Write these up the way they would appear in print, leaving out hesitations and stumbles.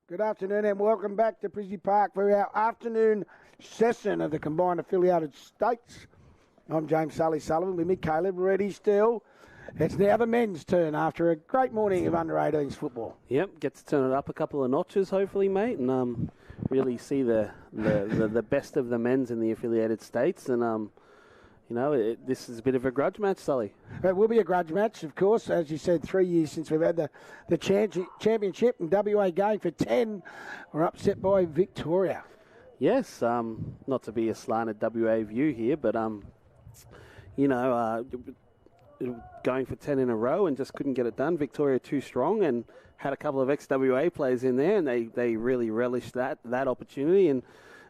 Good afternoon and welcome back to Frisbee Park for our afternoon session of the Combined Affiliated States. I'm James Sullivan with me, Caleb, ready still. It's now the men's turn after a great morning of under-18s football. Yep, get to turn it up a couple of notches, hopefully, mate, and really see the best of the men's in the affiliated states. And this is a bit of a grudge match, Sully. It will be a grudge match, of course. As you said, 3 years since we've had the championship, and WA going for 10. We're upset by Victoria. Yes, not to be a slanted WA view here, but going for 10 in a row and just couldn't get it done. Victoria too strong and had a couple of ex-WA players in there, and they really relished that opportunity. And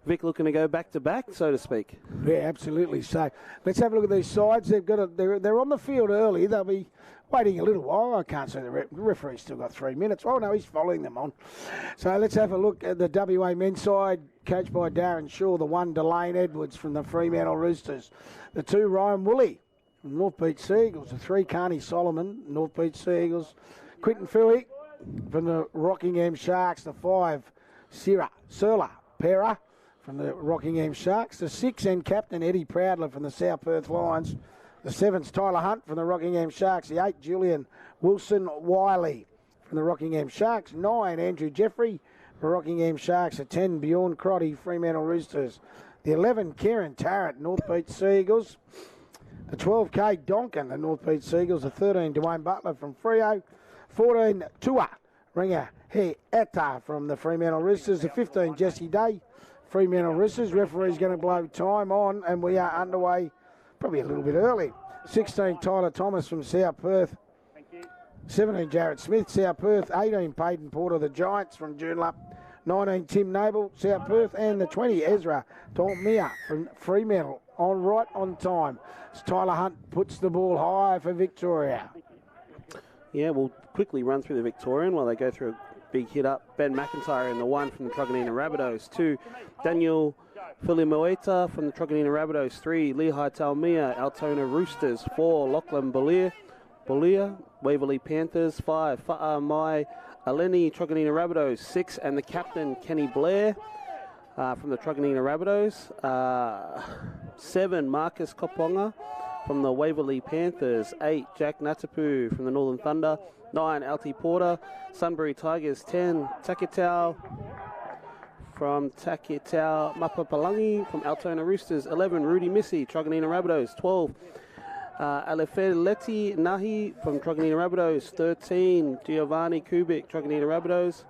Vic looking to go back-to-back, so to speak. Yeah, absolutely. So let's have a look at these sides. They're on the field early. They'll be waiting a little while. I can't see the referee's still got 3 minutes. Oh, no, he's following them on. So let's have a look at the WA men's side, coached by Darren Shaw, the 1 Delane Edwards from the Fremantle Roosters, the 2 Ryan Woolley from North Beach Seagulls, the 3 Carney Solomon, North Beach Seagulls, Quinton Fui from the Rockingham Sharks, the 5 Surla Pera from the Rockingham Sharks, the 6 and captain Eddie Proudler from the South Perth Lions, the 7's Tyler Hunt from the Rockingham Sharks, the 8 Julian Wilson Wiley from the Rockingham Sharks, 9 Andrew Jeffrey from the Rockingham Sharks, the 10 Bjorn Crotty Fremantle Roosters, the 11 Kieran Tarrant North Beach Seagulls, the 12 K Donkin the North Beach Seagulls, the 13 Dwayne Butler from Freo, 14 Tua Ringer He Etta from the Fremantle Roosters, the 15 Jesse Day Fremantle Roosters. Referee's going to blow time on, and we are underway probably a little bit early. 16 Tyler Thomas from South Perth, 17 Jared Smith South Perth, 18 Payton Porter the Giants from Joondalup, 19 Tim Noble South Perth, and the 20 Ezra Dalmia from Fremantle on time. So Tyler Hunt puts the ball high for Victoria. Yeah, we'll quickly run through the Victorian while they go through a big hit up. Ben McIntyre in the 1 from the Truganina Rabbitohs, 2 Daniel Filimueta from the Truganina Rabbitohs, 3 Lehigh Talmia Altona Roosters, 4 Lachlan Bolia Waverley Panthers, 5 Fa'a Mai Aleni Truganina Rabbitohs, 6 and the captain Kenny Blair from the Truganina Rabbitohs, 7 Marcus Koponga from the Waverley Panthers, 8 Jack Natapu from the Northern Thunder, 9 Alti Porter, Sunbury Tigers, 10 Takitau from Takitau Mapapalangi from Altona Roosters, 11 Rudy Missy, Truganina Rabbitohs, 12 Alefeleti Nahi from Truganina Rabbitohs, 13 Giovanni Kubik, Truganina Rabbitohs.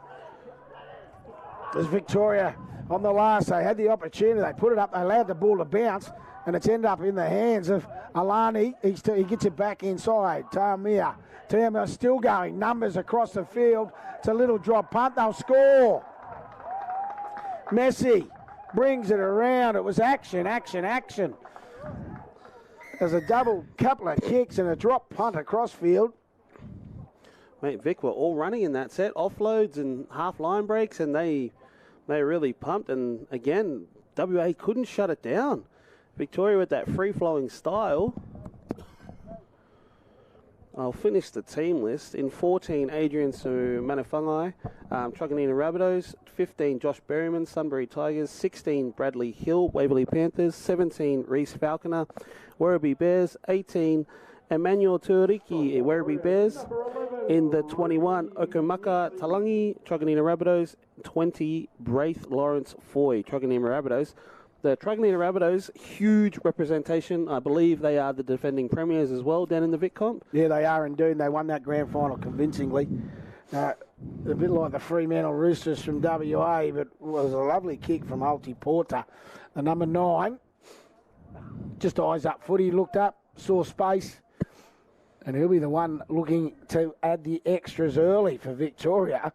There's Victoria on the last. They had the opportunity. They put it up. They allowed the ball to bounce, and it's ended up in the hands of Alani. He gets it back inside. Tamia still going. Numbers across the field. It's a little drop punt. They'll score. Messi brings it around. It was action. There's a double couple of kicks and a drop punt across field. Mate, Vic were all running in that set. Offloads and half line breaks, and they really pumped. And again, WA couldn't shut it down. Victoria with that free-flowing style. I'll finish the team list. In 14, Adrian Manafangai, Truganina Rabbitohs. 15, Josh Berryman, Sunbury Tigers. 16, Bradley Hill, Waverley Panthers. 17, Reece Falconer, Werribee Bears. 18, Emmanuel Tuariki, Werribee Bears. In the 21, Okamaka Talangi, Truganina Rabbitohs. 20, Braith Lawrence Foy, Truganina Rabbitohs. The Truganina Rabbitohs, huge representation. I believe they are the defending premiers as well down in the Vic Comp. Yeah, they are indeed. They won that grand final convincingly. A bit like the Fremantle Roosters from WA, but it was a lovely kick from Alti Porter. The number 9, just eyes up footy, looked up, saw space, and he'll be the one looking to add the extras early for Victoria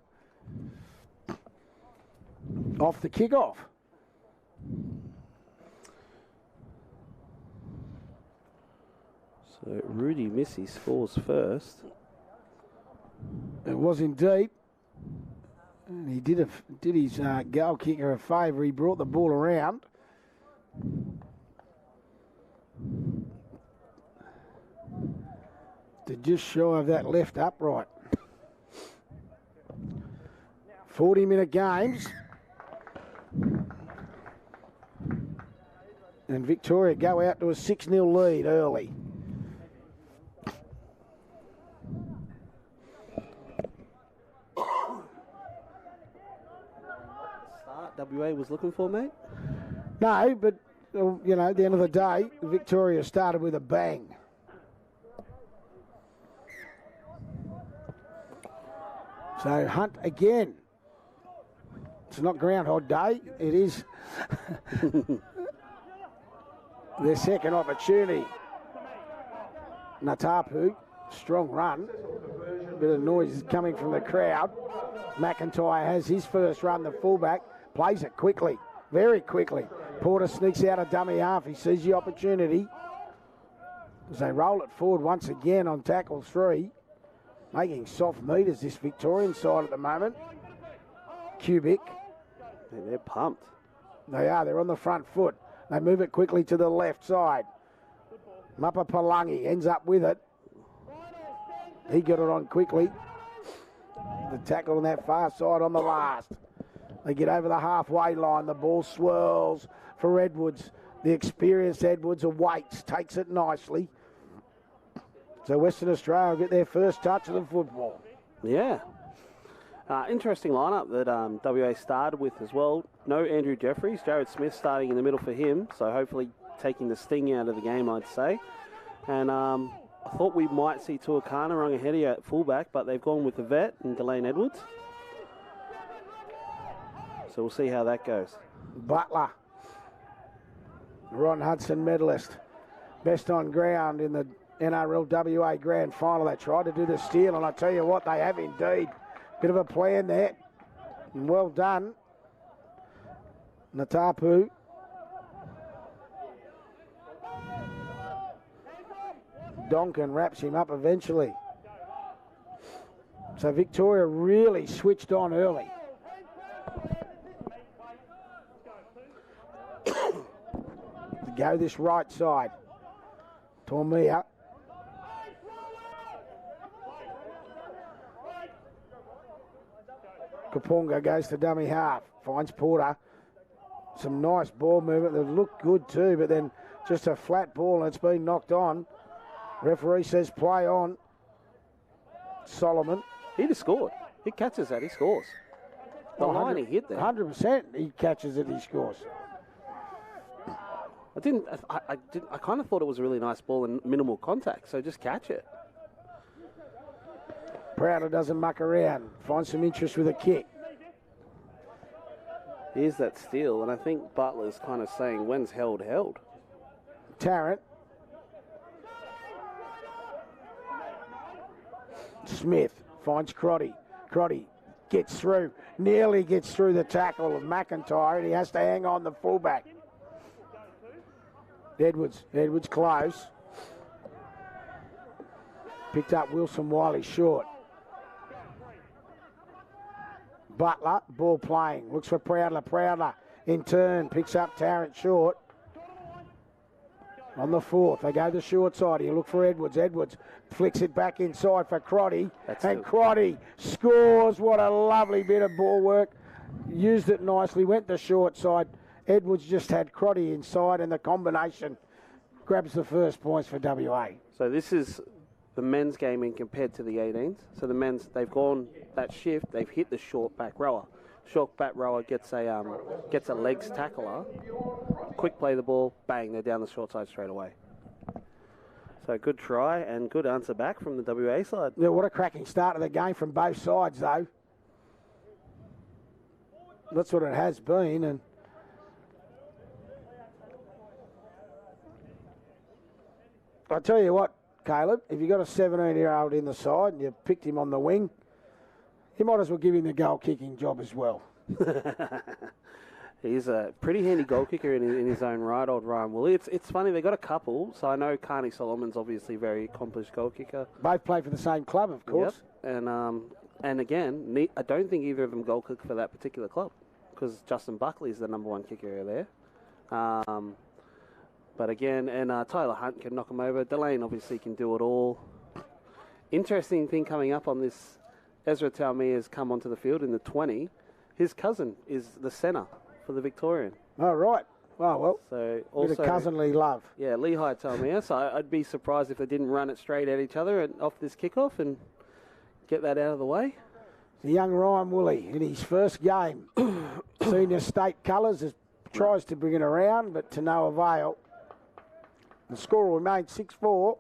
off the kickoff. So Rudy Missy scores first. It was indeed. And he did his goal kicker a favour. He brought the ball around. To just shy of that left upright. 40-minute games. And Victoria go out to a 6-0 lead early. Start WA was looking for, mate? No, but, you know, at the end of the day, Victoria started with a bang. So Hunt again. It's not Groundhog Day. It is their second opportunity. Natapu, strong run. Bit of noise is coming from the crowd. McIntyre has his first run, the fullback. Plays it quickly, very quickly. Porter sneaks out a dummy half. He sees the opportunity. As they roll it forward once again on tackle 3. Making soft meters this Victorian side at the moment. Cubic. Yeah, they're pumped. They are. They're on the front foot. They move it quickly to the left side. Mapa Palangi ends up with it. He got it on quickly. The tackle on that far side on the last. They get over the halfway line. The ball swirls for Edwards. The experienced Edwards awaits, takes it nicely. So Western Australia will get their first touch of the football. Yeah. Interesting lineup that WA started with as well. No Andrew Jeffries. Jared Smith starting in the middle for him. So hopefully taking the sting out of the game, I'd say. And I thought we might see Tuakana rung ahead here at fullback, but they've gone with the vet and Delane Edwards. So we'll see how that goes. Butler. Ron Hudson medalist. Best on ground in the NRL WA Grand Final. They tried to do the steal, and I tell you what, they have indeed. Bit of a plan there. And well done. Natapu. Donkin wraps him up eventually. So Victoria really switched on early. Go this right side. Tormia. Kapunga goes to dummy half. Finds Porter. Some nice ball movement. They look good too, but then just a flat ball and it's been knocked on. Referee says play on. Solomon. He just scored. He catches that, he scores. The line he hit there. 100% he catches it, he scores. I kind of thought it was a really nice ball and minimal contact, so just catch it. Prowler doesn't muck around. Finds some interest with a kick. Here's that steal, and I think Butler's kind of saying, when's held? Tarrant. Smith finds Crotty. Crotty gets through, nearly gets through the tackle of McIntyre, and he has to hang on the fullback. Edwards close. Picked up Wilson Wiley short. Butler, ball playing, looks for Prowler. Prowler in turn picks up Tarrant short. On the fourth, they go the short side. You look for Edwards. Edwards flicks it back inside for Crotty. Crotty scores. What a lovely bit of ball work. Used it nicely, went the short side. Edwards just had Crotty inside, and the combination grabs the first points for WA. So this is the men's game in compared to the 18s. So the men's, they've gone that shift. They've hit the short back rower. Short back rower gets a legs tackler. Quick play the ball, bang, they're down the short side straight away. So good try and good answer back from the WA side. Yeah, what a cracking start of the game from both sides, though. That's what it has been, and I tell you what, Caleb, if you've got a 17-year-old in the side and you picked him on the wing, you might as well give him the goal-kicking job as well. He's a pretty handy goal kicker in his own right, old Ryan Woolley. It's funny, they got a couple, so I know Carney Solomon's obviously a very accomplished goal kicker. Both play for the same club, of course. Yep. And again, I don't think either of them goal kick for that particular club, because Justin Buckley is the number one kicker there. But again, and Tyler Hunt can knock him over. Delane obviously can do it all. Interesting thing coming up on this, Ezra Taumea has come onto the field in the 20. His cousin is the centre for the Victorian. Oh, right. Oh, well. So Bit also of cousinly love. Yeah, Lehigh told me so I'd be surprised if they didn't run it straight at each other and off this kickoff and get that out of the way. The young Ryan Woolley in his first game. Senior state colours tries to bring it around, but to no avail. The score will remain 6-4.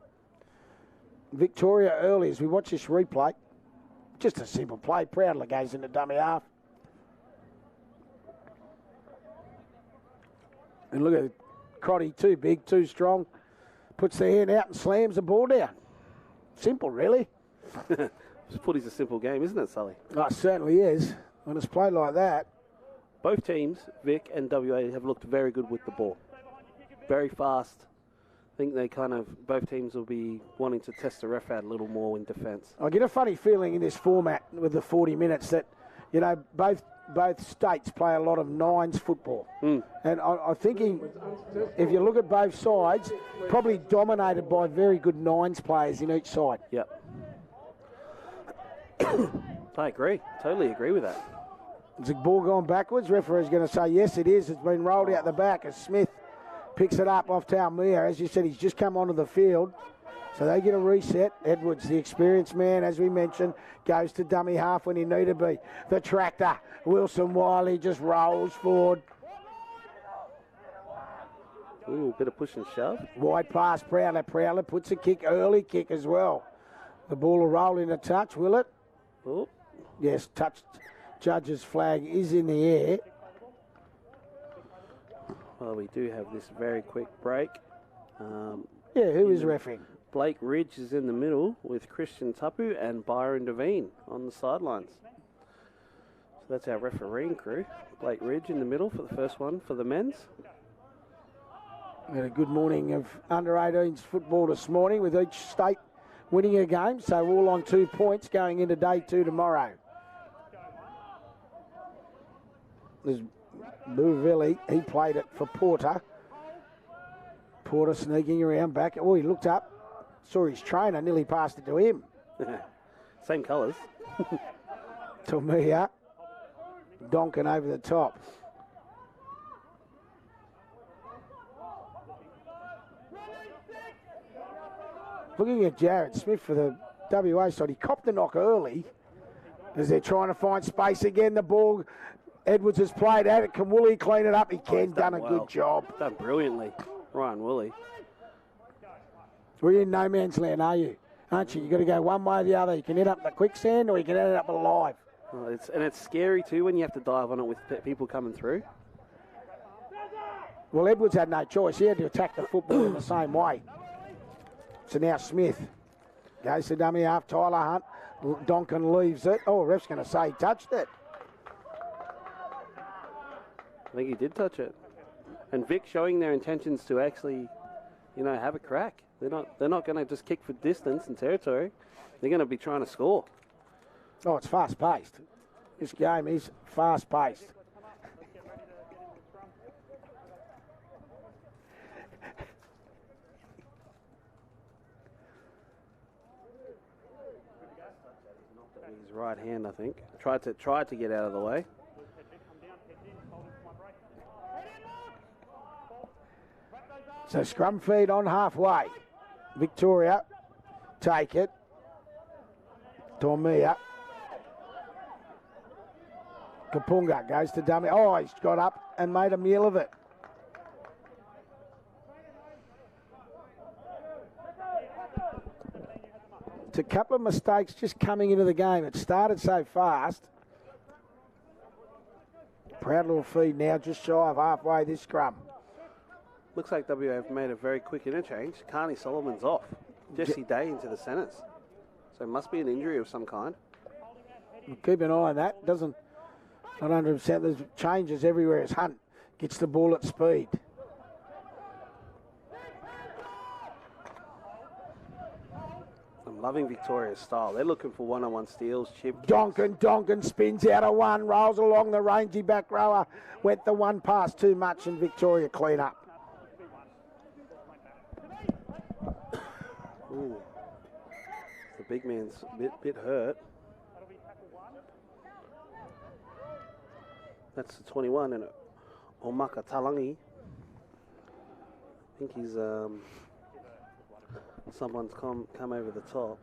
Victoria early as we watch this replay. Just a simple play. Proudly goes into dummy half. And look at Crotty, too big, too strong. Puts the hand out and slams the ball down. Simple, really. Footy's a simple game, isn't it, Sully? Oh, it certainly is. When it's played like that. Both teams, Vic and WA, have looked very good with the ball. Very fast. I think they both teams will be wanting to test the ref out a little more in defence. I get a funny feeling in this format with the 40 minutes that, both states play a lot of nines football. And I'm thinking, if you look at both sides, probably dominated by very good nines players in each side. Yep. I agree. Totally agree with that. Is the ball gone backwards? Referee's going to say, yes, it is. It's been rolled out the back as Smith picks it up off Talmere. As you said, he's just come onto the field. So they get a reset. Edwards, the experienced man, as we mentioned, goes to dummy half when he need to be. The tractor, Wilson Wiley, just rolls forward. Ooh, bit of push and shove. Wide pass, Prowler. Prowler puts a kick, early kick as well. The ball will roll in a touch, will it? Oh. Yes, touched. Judge's flag is in the air. Well, we do have this very quick break. Who is reffing? Blake Ridge is in the middle with Christian Tapu and Byron Devine on the sidelines. So that's our refereeing crew. Blake Ridge in the middle for the first one for the men's. We had a good morning of under-18s football this morning with each state winning a game. So we're all on 2 points going into day 2 tomorrow. There's Bouvilli. He played it for Porter. Porter sneaking around back. Oh, he looked up. Saw his trainer. Nearly passed it to him. Same colours. Tomia. Donkin over the top. Looking at Jared Smith for the WA side. He copped the knock early as they're trying to find space again. The ball... Edwards has played at it. Can Woolley clean it up? He can. Done a good job. Done brilliantly. Ryan Woolley. We're in no man's land, are you? Aren't you? You've got to go one way or the other. You can end up in the quicksand or you can end up alive. Well, it's scary too when you have to dive on it with people coming through. Well, Edwards had no choice. He had to attack the football in the same way. So now Smith goes to dummy half. Tyler Hunt. Donkin leaves it. Oh, ref's going to say he touched it. I think he did touch it. And Vic showing their intentions to actually, have a crack. They're not going to just kick for distance and territory. They're going to be trying to score. Oh, it's fast-paced. This game is fast-paced. His right hand, I think. Tried to get out of the way. So scrum feed on halfway. Victoria take it. Tormia. Kapunga goes to dummy. Oh, he's got up and made a meal of it. It's a couple of mistakes just coming into the game. It started so fast. Proud little feed now, just shy of halfway this scrum. Looks like WA have made a very quick interchange. Carney Solomon's off. Jesse Day into the centres. So it must be an injury of some kind. We'll keep an eye on that. Not 100%. There's changes everywhere as Hunt gets the ball at speed. I'm loving Victoria's style. They're looking for one-on-one steals, chip. Donkin spins out of one, rolls along the rangy back rower. Went the one pass too much and Victoria clean up. Ooh. The big man's a bit hurt. That's the 21, and Omaka Talangi. I think he's someone's come over the top.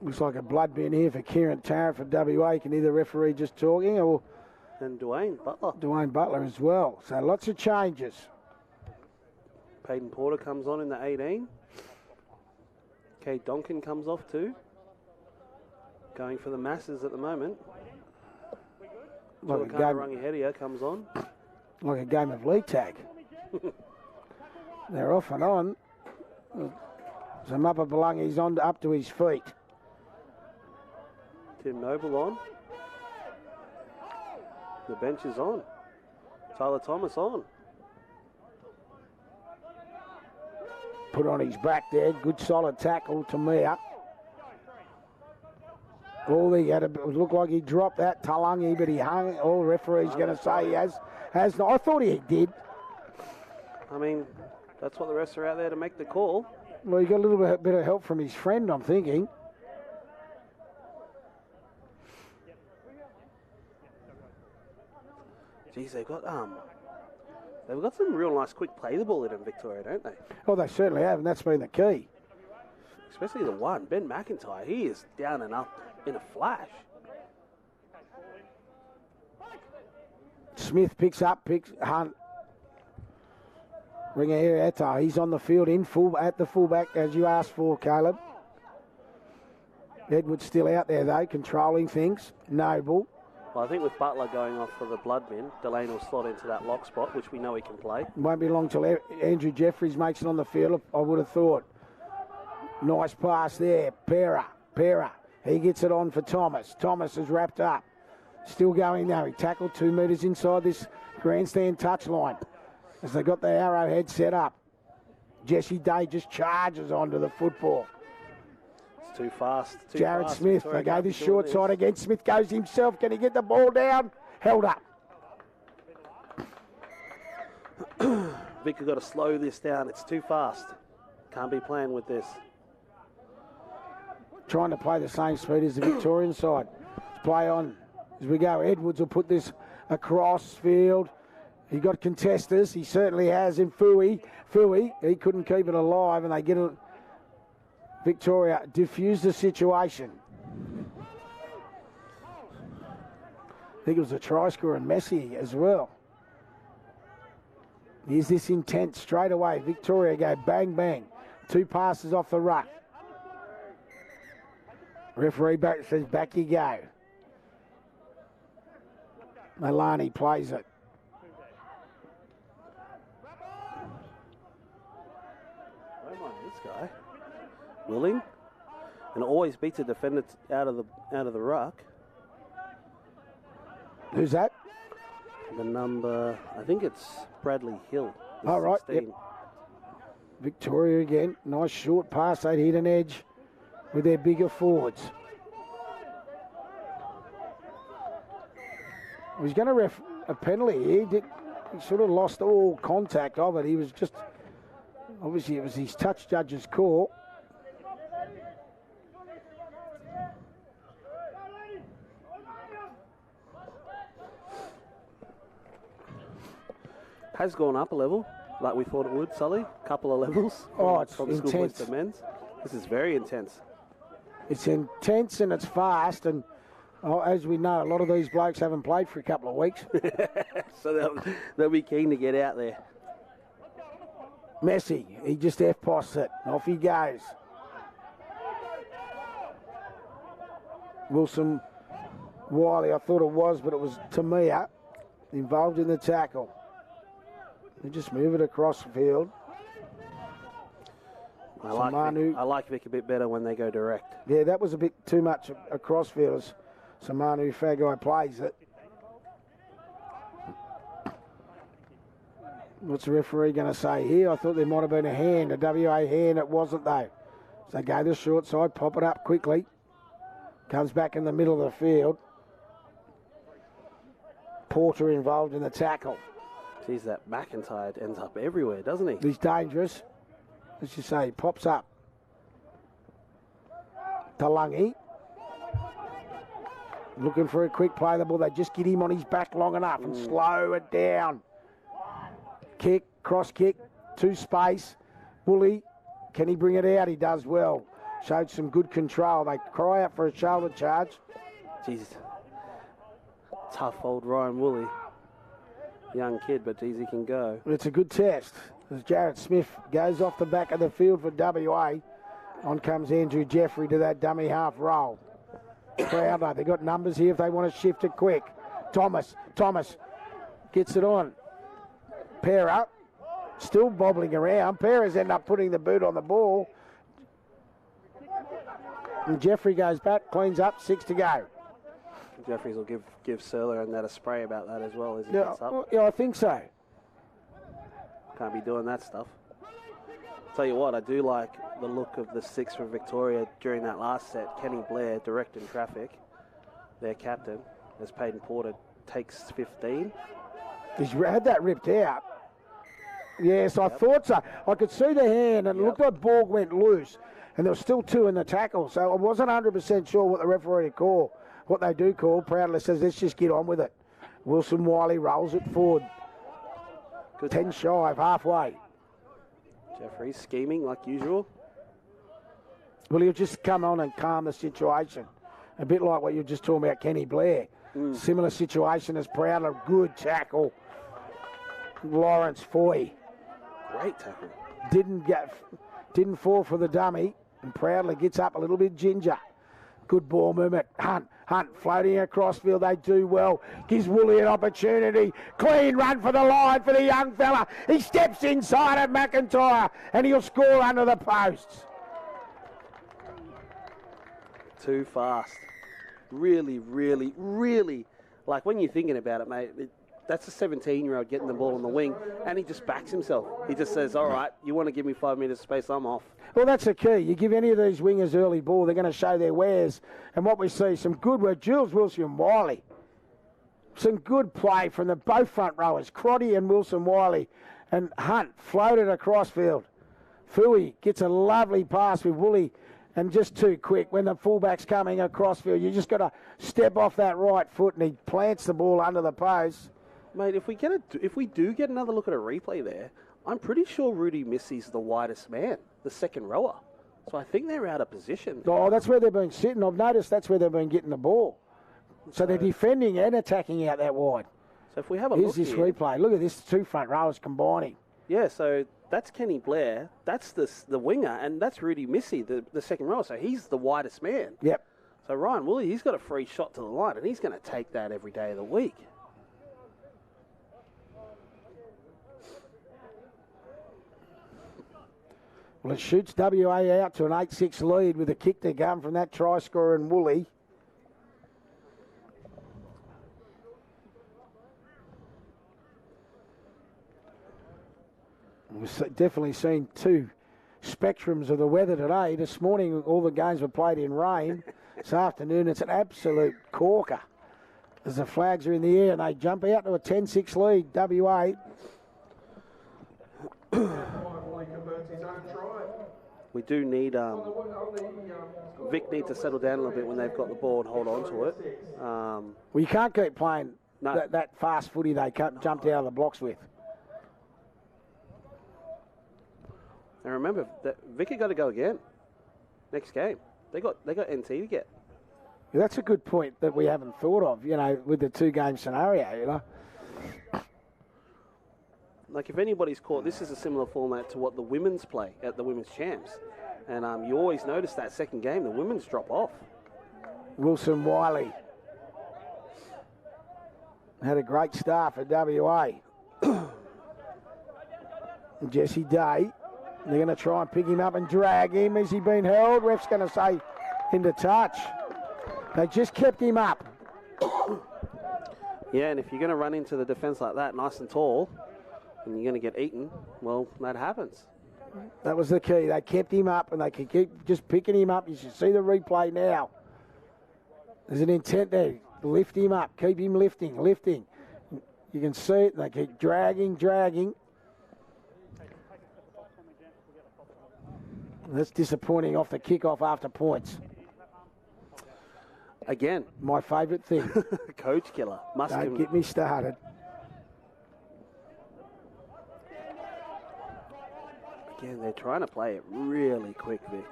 Looks like a blood bin here for Kieran Tarrant for WA. Can either referee just talking or And Dwayne Butler. Dwayne Butler as well. So lots of changes. Peyton Porter comes on in the 18. Kate Donkin comes off too. Going for the masses at the moment. Like Tuakana Rangiheria comes on. Like a game of league tag. They're off and on. So Muppa Belangi's on up to his feet. Tim Noble on. The bench is on. Tyler Thomas on. Put on his back there. Good solid tackle to Mia. All he had, it looked like he dropped that Talangi, but he hung. All the referee's going to say he has not. I thought he did. I mean, that's what the refs are out there to make the call. Well, he got a little bit of help from his friend, I'm thinking. Geez, they've got some real nice quick play the ball in Victoria, don't they? Oh, they certainly have, and that's been the key. Especially the one, Ben McIntyre. He is down and up in a flash. Smith picks Hunt. Ringaeta, he's on the field at the fullback, as you asked for, Caleb. Edwards still out there, though, controlling things. Noble. Well, I think with Butler going off for the blood bin, Delane will slot into that lock spot, which we know he can play. Won't be long till Andrew Jeffries makes it on the field, I would have thought. Nice pass there. Pera. He gets it on for Thomas. Thomas is wrapped up. Still going now. He tackled 2 metres inside this grandstand touchline as they got the arrowhead set up. Jesse Day just charges onto the football. It's too fast. Jared Smith, they go this short side again. Smith goes himself. Can he get the ball down? Held up. Vic have got to slow this down. It's too fast. Can't be playing with this. Trying to play the same speed as the Victorian side. Let's play on as we go. Edwards will put this across field. He got contesters. He certainly has in Fui, he couldn't keep it alive, and they get it. Victoria diffuse the situation. I think it was a try scorer and Messi as well. Here's this intent straight away. Victoria go bang, bang. 2 passes off the ruck. Referee back says back you go. Malani plays it. Don't mind this guy. Willing, and always beats a defender out of the ruck. Who's that? The number, I think it's Bradley Hill. All right. 16. Yep. Victoria again. Nice short pass. They'd hit an edge with their bigger forwards. He's going to ref a penalty here. He sort of lost all contact of it. He was just, obviously it was his touch judge's call. Has gone up a level, like we thought it would, Sully. Couple of levels. Oh, it's from intense. schoolboys to men's. This is very intense. It's intense and it's fast, and as we know, a lot of these blokes haven't played for a couple of weeks. So they'll be keen to get out there. Messi, he just F-posts it. Off he goes. Wilson Wiley, I thought it was, but it was Tamia involved in the tackle. They just move it across the field. I like Vic a bit better when they go direct. Yeah, that was a bit too much across field as Samanu Fagai plays it. What's the referee going to say here? I thought there might have been a hand, a WA hand. It wasn't though. So go to the short side, pop it up quickly. Comes back in the middle of the field. Porter involved in the tackle. Geez, that McIntyre ends up everywhere, doesn't he? He's dangerous. As you say, he pops up. Talangi. Looking for a quick play of the ball. They just get him on his back long enough and slow it down. Kick, cross kick, to space. Woolley, can he bring it out? He does well. Showed some good control. They cry out for a shoulder charge. Jeez. Tough old Ryan Woolley. Young kid, but geez, he can go. It's a good test. As Jarrett Smith goes off the back of the field for WA. On comes Andrew Jeffrey to that dummy half roll. Crowder, they got numbers here if they want to shift it quick. Thomas gets it on. Pera, still bobbling around. Pera's end up putting the boot on the ball. And Jeffrey goes back, cleans up, 6 to go. Jeffries will give Surler and that a spray about that as well as he gets up. Yeah, I think so. Can't be doing that stuff. Tell you what, I do like the look of the 6 for Victoria during that last set. Kenny Blair directing traffic. Their captain, as Peyton Porter takes 15. He's had that ripped out. Yes, I thought so. I could see the hand and it looked like Borg went loose. And there was still 2 in the tackle. So I wasn't 100% sure what the referee called. What they do call, Proudly says, let's just get on with it. Wilson Wiley rolls it forward. Good 10 shy of halfway. Jeffrey scheming like usual. Well, he'll just come on and calm the situation. A bit like what you were just talking about, Kenny Blair. Similar situation as Proudly. Good tackle. Lawrence Foy. Great tackle. Didn't fall for the dummy. And Proudly gets up a little bit ginger. Good ball movement. Hunt floating across field. They do well. Gives Woolley an opportunity. Clean run for the line for the young fella. He steps inside of McIntyre and he'll score under the posts. Too fast. Really, like when you're thinking about it, mate, that's a 17-year-old getting the ball on the wing and he just backs himself. He just says, all right, you want to give me 5 meters space, I'm off. Well, that's the key. You give any of these wingers early ball, they're going to show their wares. And what we see, some good work. Jules Wilson-Wiley. Some good play from the both front rowers, Crotty and Wilson-Wiley. And Hunt floated across field. Fui gets a lovely pass with Woolley. And just too quick when the fullback's coming across field. You just got to step off that right foot and he plants the ball under the post. Mate, if we do get another look at a replay there, I'm pretty sure Rudy Missy's the widest man, the second rower. So I think they're out of position. Oh, that's where they've been sitting. I've noticed that's where they've been getting the ball. So they're defending and attacking out that wide. So if we have a Here's look this here, replay. Look at this, 2 front rowers combining. Yeah, so that's Kenny Blair, that's the winger, and that's Rudy Missy, the second rower. So he's the widest man. Yep. So Ryan Woolley, he's got a free shot to the line, and he's going to take that every day of the week. Well, it shoots WA out to an 8-6 lead with a kick to come from that try scorer in Woolley. We've definitely seen 2 spectrums of the weather today. This morning, all the games were played in rain. This afternoon, it's an absolute corker as the flags are in the air and they jump out to a 10-6 lead, WA. We do need, Vic needs to settle down a little bit when they've got the ball and hold on to it. Well, you can't keep playing that fast footy they jumped out of the blocks with. And remember, that Vic got to go again next game. They got NT to get. Yeah, that's a good point that we haven't thought of, with the 2-game scenario, Like, if anybody's caught, this is a similar format to what the women's play at the Women's Champs. And you always notice that second game, the women's drop off. Wilson Wiley had a great start for WA. Jesse Day, they're going to try and pick him up and drag him. Has he been held? Ref's going to say into touch. They just kept him up. Yeah, and if you're going to run into the defence like that, nice and tall, and you're going to get eaten, well, that happens. That was the key. They kept him up, and they could keep just picking him up. You should see the replay now. There's an intent there. Lift him up. Keep him lifting. You can see it. They keep dragging. That's disappointing off the kickoff after points. Again. My favourite thing. Coach killer. Don't get me started. Again, they're trying to play it really quick, Vic.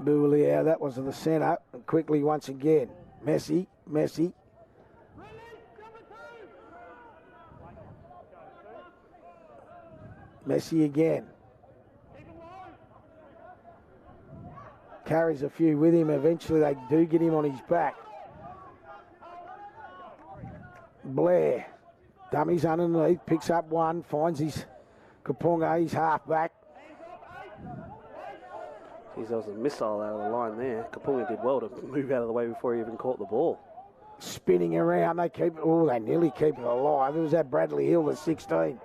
Boulier, that was in the centre. And quickly once again. Messi. Messi again. Carries a few with him. Eventually they do get him on his back. Blair. Dummies underneath. Picks up one. Finds his Kapunga. He's half back. Geez, there was a missile out of the line there. Kapunga did well to move out of the way before he even caught the ball. Spinning around. They keep it. Oh, they nearly keep it alive. It was that Bradley Hill, the 16.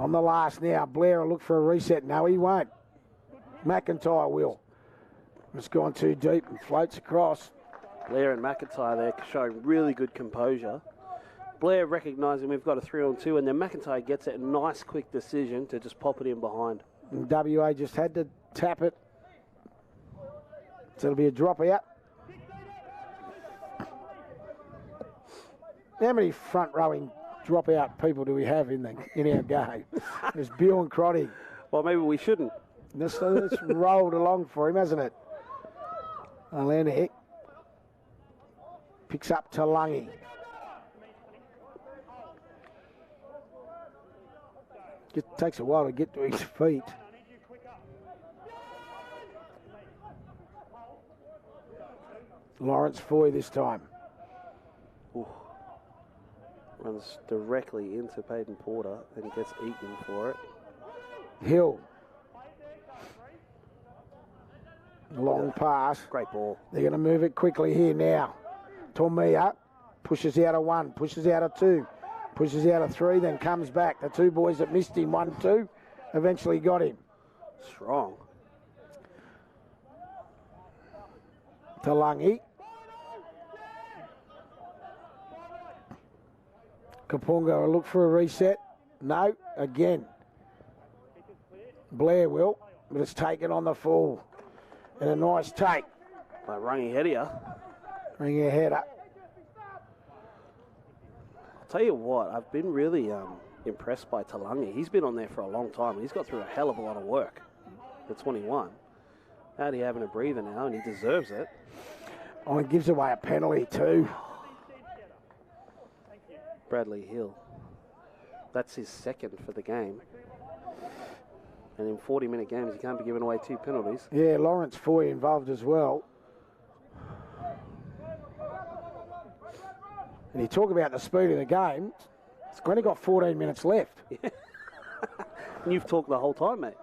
On the last now. Blair will look for a reset. No, he won't. McIntyre will. It's gone too deep and floats across. Blair and McIntyre there showing really good composure. Blair recognising we've got a 3-on-2, and then McIntyre gets it. A nice quick decision to just pop it in behind. And WA just had to tap it. So it'll be a drop out. How many front rowing drop out people do we have in our game? There's Bill and Crotty. Well, maybe we shouldn't. This rolled along for him, hasn't it? Olenek picks up Talangi. It takes a while to get to his feet. Lawrence Foy this time. Ooh. Runs directly into Peyton Porter and gets eaten for it. Hill. Long pass. Great ball. They're going to move it quickly here now. Tormia pushes out of one, pushes out of two, pushes out of three, then comes back. The two boys that missed him, 1-2, eventually got him. Strong. Talangi. Kapunga will look for a reset. No, again. Blair will, but it's taken on the full. And a nice take. By Rungy Hedia. Bring your head up. I'll tell you what, I've been really impressed by Talangi. He's been on there for a long time. He's got through a hell of a lot of work at 21. Out here having a breather now, and he deserves it. Oh, he gives away a penalty too. Bradley Hill. That's his second for the game. And in 40-minute games, he can't be giving away 2 penalties. Yeah, Lawrence Foy involved as well. And you talk about the speed of the game. It's only got 14 minutes left. Yeah. And you've talked the whole time, mate.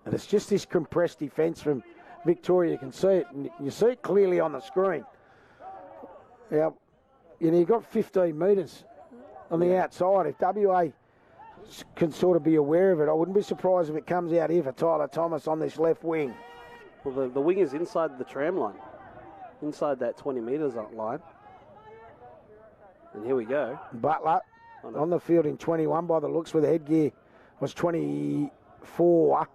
And it's just this compressed defence from Victoria. You can see it, and you see it clearly on the screen. Yeah. You know, you've got 15 metres on the outside. If WA can sort of be aware of it, I wouldn't be surprised if it comes out here for Tyler Thomas on this left wing. Well, the wing is inside the tram line, inside that 20 metres line. And here we go. Butler on the field in 21 by the looks, where the headgear was 24.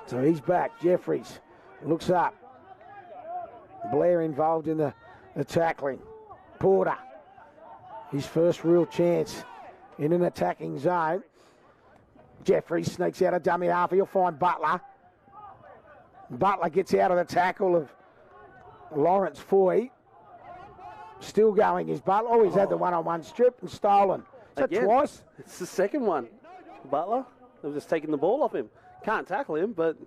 So he's back. Jeffries looks up. Blair involved in the tackling. Porter, his first real chance in an attacking zone. Jeffries sneaks out a dummy half. He'll find Butler. Butler gets out of the tackle of Lawrence Foy. Still going is Butler. Oh, he's had the one-on-one strip and stolen. Is that Again, twice? It's the second one. Butler, they've just taken the ball off him. Can't tackle him, but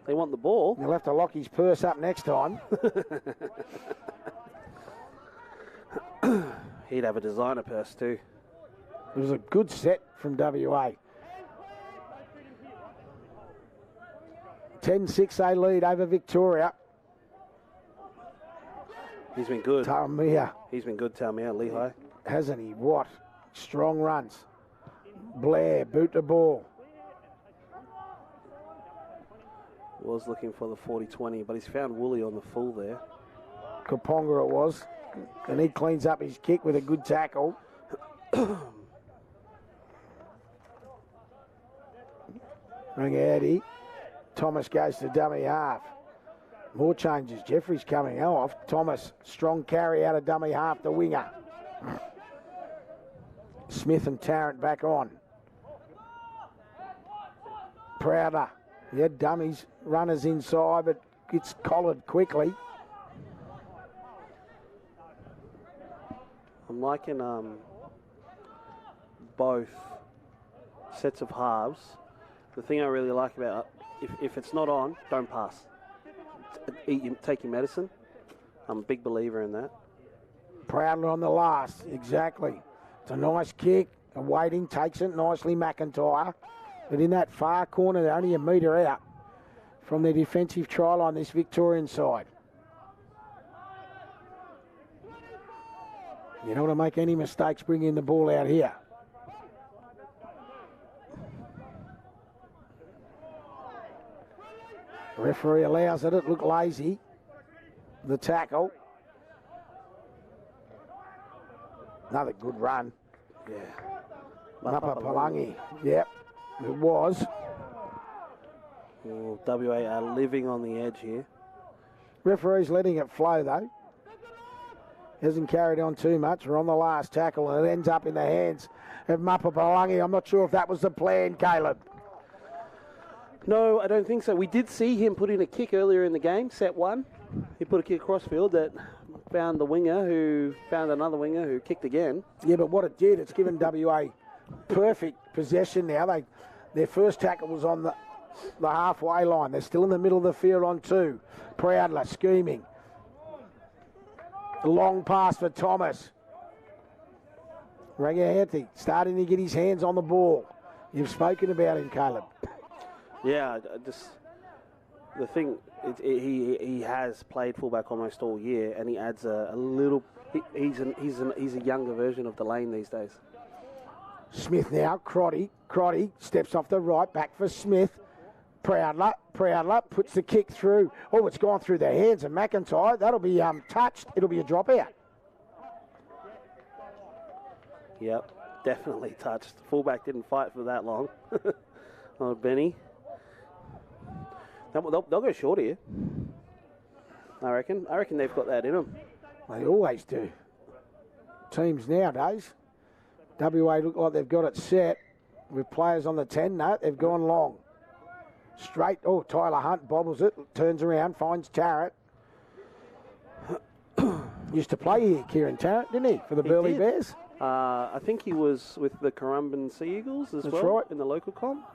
they want the ball. He'll have to lock his purse up next time. He'd have a designer purse too. It was a good set from WA. 10-6 they lead over Victoria. He's been good. Taumia. He's been good, Taumia, Lehigh. Hasn't he? What? Strong runs. Blair, boot the ball. Was looking for the 40-20, but he's found Woolley on the full there. Kaponga it was. And he cleans up his kick with a good tackle. Ring Eddie. Thomas goes to dummy half. More changes. Jeffrey's coming off. Thomas, strong carry out of dummy half, the winger. Smith and Tarrant back on. Prowler. Yeah, dummies, runners inside, but gets collared quickly. I'm liking both sets of halves. The thing I really like about if it's not on, don't pass. Take your medicine. I'm a big believer in that. Prowler on the last, exactly. It's a nice kick. Waiting, takes it nicely, McIntyre. But in that far corner, they're only a metre out from their defensive try line, this Victorian side. You don't want to make any mistakes bringing the ball out here. Referee allows it. It looked lazy. The tackle. Another good run. Yeah. Mapapalangi. Yep, it was. Well, WA are living on the edge here. Referee's letting it flow though. Hasn't carried on too much. We're on the last tackle and it ends up in the hands of Mapapalangi. I'm not sure if that was the plan, Caleb. No, I don't think so. We did see him put in a kick earlier in the game, set one. He put a kick across field that found the winger who found another winger who kicked again. Yeah, but what it did, it's given WA perfect possession now. Their first tackle was on the halfway line. They're still in the middle of the field on two. Prowler scheming. A long pass for Thomas. Ragahethi starting to get his hands on the ball. You've spoken about him, Caleb. Yeah, the thing, he has played fullback almost all year, and he adds a little. He's a younger version of Delane these days. Smith now, Crotty steps off the right, back for Smith. Prowler puts the kick through. Oh, it's gone through the hands of McIntyre. That'll be touched. It'll be a dropout. Yep, definitely touched. Fullback didn't fight for that long. Oh, Benny. They'll go short here. I reckon. They've got that in them. They always do. Teams nowadays. WA look like they've got it set with players on the 10. No, they've gone long. Straight. Oh, Tyler Hunt bobbles it, turns around, finds Tarrant. Used to play here, Kieran Tarrant, didn't he, for the Burleigh Bears? I think he was with the Currumbin Sea Eagles as well. That's right. In the local comp.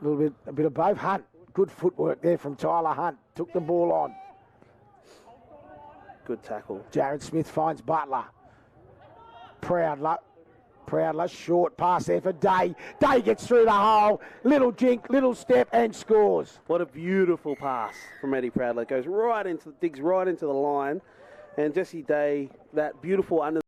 A bit of both. Hunt. Good footwork there from Tyler Hunt. Took the ball on. Good tackle. Jared Smith finds Butler. Prowler, short pass there for Day. Day gets through the hole. Little jink, little step, and scores. What a beautiful pass from Eddie Prowler. Goes digs right into the line. And Jesse Day, that beautiful under